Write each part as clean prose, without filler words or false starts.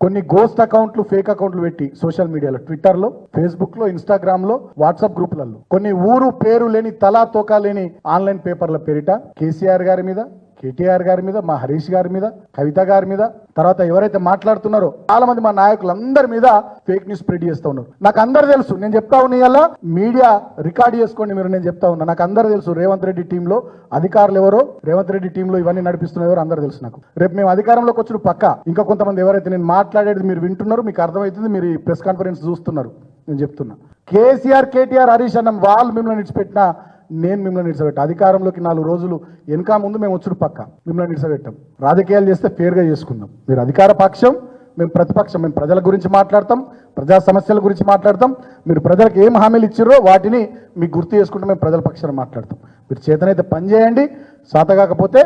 కొన్ని గోస్ట్ అకౌంట్లు ఫేక్ అకౌంట్లు పెట్టి సోషల్ మీడియాలో ట్విట్టర్లో ఫేస్బుక్లో ఇన్స్టాగ్రామ్లో వాట్సాప్ గ్రూపులలో కొన్ని ఊరు పేరు లేని తలా తోకా లేని ఆన్లైన్ పేపర్ల పేరిట కేసీఆర్ గారి మీద కేటీఆర్ గారి మీద మా హరీష్ గారి మీద కవిత గారి మీద తర్వాత ఎవరైతే మాట్లాడుతున్నారో చాలా మంది మా నాయకులందరి మీద ఫేక్ న్యూస్ స్ప్రెడ్ చేస్తూ ఉన్నారు. నాకు అందరు తెలుసు, నేను చెప్తా ఉన్నా మీడియా రికార్డ్ చేసుకోండి మీరు, నేను చెప్తా ఉన్నా నాకు అందరు తెలుసు. రేవంత్ రెడ్డి టీంలో అధికారులు ఎవరో, రేవంత్ రెడ్డి టీంలో ఇవన్నీ నడిపిస్తున్న ఎవరో అందరు తెలుసు నాకు. రేపు మేము అధికారంలోకి వచ్చిన పక్క ఇంకా కొంతమంది ఎవరైతే నేను మాట్లాడేది మీరు వింటున్నారు, మీకు అర్థమవుతుంది, మీరు ఈ ప్రెస్ కాన్ఫరెన్స్ చూస్తున్నారు. నేను చెప్తున్నా కేసీఆర్ కేటీఆర్ హరీష్ అన్న వాళ్ళు మిమ్మల్ని నిడిచిపెట్టినా నేను మిమ్మల్ని నిడిచిపెట్టా. అధికారంలోకి 4 రోజులు వెనక ముందు మేము వచ్చుడు పక్క మిమ్మల్ని నిడిచిపెట్టాం. రాజకీయాలు చేస్తే ఫేర్గా చేసుకుందాం. మీరు అధికార పక్షం, మేము ప్రతిపక్షం. మేము ప్రజల గురించి మాట్లాడతాం, ప్రజా సమస్యల గురించి మాట్లాడతాం. మీరు ప్రజలకు ఏం హామీలు ఇచ్చిర్రో వాటిని మీకు గుర్తు చేసుకుంటూ మేము ప్రజల పక్షాన మాట్లాడతాం. మీరు చేతనైతే పని చేయండి, సాతగాకపోతే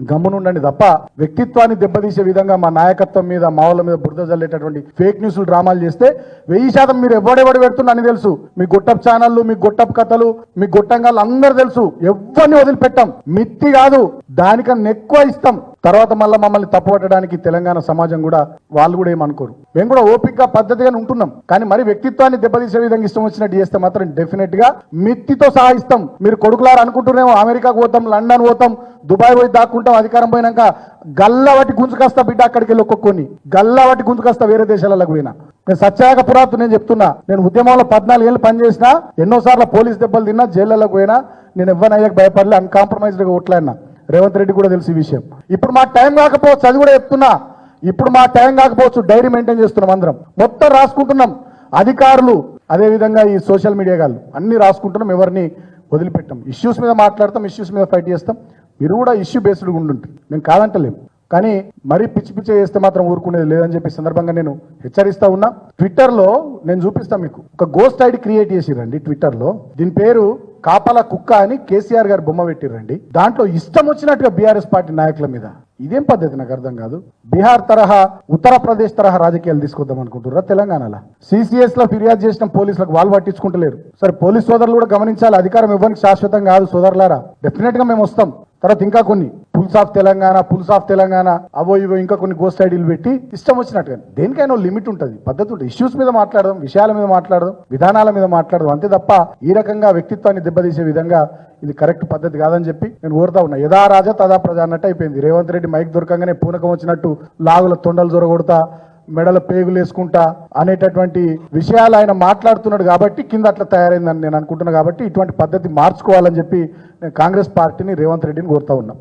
గమ్మునుండండి తప్ప వ్యక్తిత్వాన్ని దెబ్బతీసే విధంగా మా నాయకత్వం మీద మా వాళ్ళ మీద బురద జల్లేటటువంటి ఫేక్ న్యూస్లు డ్రామాలు చేస్తే 1000% మీరు ఎవడెవడు పెడుతున్నా అని తెలుసు. మీ గొట్టపు ఛానళ్ళు, మీ గొట్టపు కథలు, మీ గొట్టంగాళ్ళు అందరూ తెలుసు. ఎవరిని వదిలిపెట్టాం, మిత్తి కాదు దానికన్నా ఎక్కువ ఇస్తాం. తర్వాత మళ్ళీ మమ్మల్ని తప్పుపట్టడానికి తెలంగాణ సమాజం కూడా వాళ్ళు కూడా ఏమనుకోరు. మేము కూడా ఓపికగా పద్ధతిగానే ఉంటున్నాం. కానీ మరి వ్యక్తిత్వాన్ని దెబ్బతీసే విధంగా ఇష్టం వచ్చినట్టు చేస్తే మాత్రం డెఫినెట్ గా మిత్తితో సహా ఇస్తాం. మీరు కొడుకులారు అనుకుంటున్నామో అమెరికాకు పోతాం, లండన్ పోతాం, దుబాయ్ పోయి దాక్కుంటాం, అధికారం పోయినాక గల్లవటి గుంజుకొస్తా బిడ్డ అక్కడికి వెళ్ళి ఒక్కొక్కని గల్లవటి గుంజుకొస్తా వేరే దేశాలకు పోయినా. నేను సత్యాగ పురాతు నేను చెప్తున్నా, నేను ఉద్యమంలో 14 ఏళ్ళు పనిచేసినా, ఎన్నోసార్లు పోలీస్ దెబ్బలు తిన్నా, జైళ్ళకు పోయినా, నేను ఎవరినయ్యాక భయపడలే, అన్కాంప్రమైజ్డ్గా కొట్లాడినా. రేవంత్ రెడ్డి కూడా తెలిసి విషయం. ఇప్పుడు మా టైం కాకపోవచ్చు, అది కూడా చెప్తున్నా, ఇప్పుడు మా టైం కాకపోవచ్చు, డైరీ మెయింటైన్ చేస్తున్నాం, అందరం మొత్తం రాసుకుంటున్నాం. అధికారులు అదేవిధంగా ఈ సోషల్ మీడియా గాళ్ళు అన్ని రాసుకుంటున్నాం, ఎవరిని వదిలిపెట్టాం. ఇష్యూస్ మీద మాట్లాడతాం, ఇష్యూస్ మీద ఫైట్ చేస్తాం. మీరు కూడా ఇష్యూ బేస్డ్గా ఉండుంటారు, మేము కాదంటలేము. కానీ మరీ పిచ్చి పిచ్చి చేస్తే మాత్రం ఊరుకునేది లేదని చెప్పి సందర్భంగా నేను హెచ్చరిస్తా ఉన్నా. ట్విట్టర్లో నేను చూపిస్తాను మీకు, ఒక గోస్ట్ ఐడి క్రియేట్ చేసిరండి ట్విట్టర్లో. దీని పేరు కాపలా కుక్క అని కేసీఆర్ గారు బొమ్మ పెట్టిరండి. దాంట్లో ఇష్టం వచ్చినట్టుగా బీఆర్ఎస్ పార్టీ నాయకుల మీద. ఇదేం పద్ధతి నాకు అర్థం కాదు. బీహార్ తరహా, ఉత్తరప్రదేశ్ తరహా రాజకీయాలు తీసుకొద్దాం అనుకుంటున్నారా తెలంగాణలో? సిసిఎస్ లో ఫిర్యాదు చేసిన పోలీసులకు వాళ్ళు పట్టించుకుంటలేరు. సరే పోలీస్ సోదరులు కూడా గమనించాలి, అధికారం ఇవ్వడానికి శాశ్వతం కాదు సోదరులారా. డెఫినెట్ గా మేము వస్తాం. తర్వాత ఇంకా కొన్ని పుల్స్ ఆఫ్ తెలంగాణ అవో ఇవో ఇంకా కొన్ని గోస్ట్ ఐడీలు పెట్టి ఇష్టం వచ్చినట్టుగా. దేనికైనా లిమిట్ ఉంటుంది, పద్ధతి ఉంటుంది. ఇష్యూస్ మీద మాట్లాడదాం, విషయాల మీద మాట్లాడదాం, విధానాల మీద మాట్లాడదాం, అంతే తప్ప ఈ రకంగా వ్యక్తిత్వాన్ని దెబ్బతీసే విధంగా ఇది కరెక్ట్ పద్ధతి కాదని చెప్పి నేను కోరుతా ఉన్నా. యథా రాజా తదా ప్రజా అన్నట్టు అయిపోయింది. రేవంత్ రెడ్డి మైక్ దొరకంగానే పూనకం వచ్చినట్టు లాగుల తొండలు జొరగొడతా, మెడల పేగులు వేసుకుంటా అనేటటువంటి విషయాలు ఆయన మాట్లాడుతున్నాడు కాబట్టి కింద అట్లా తయారైందని నేను అనుకుంటున్నా. కాబట్టి ఇటువంటి పద్ధతి మార్చుకోవాలని చెప్పి నేను కాంగ్రెస్ పార్టీని, రేవంత్ రెడ్డిని కోరుతా ఉన్నా.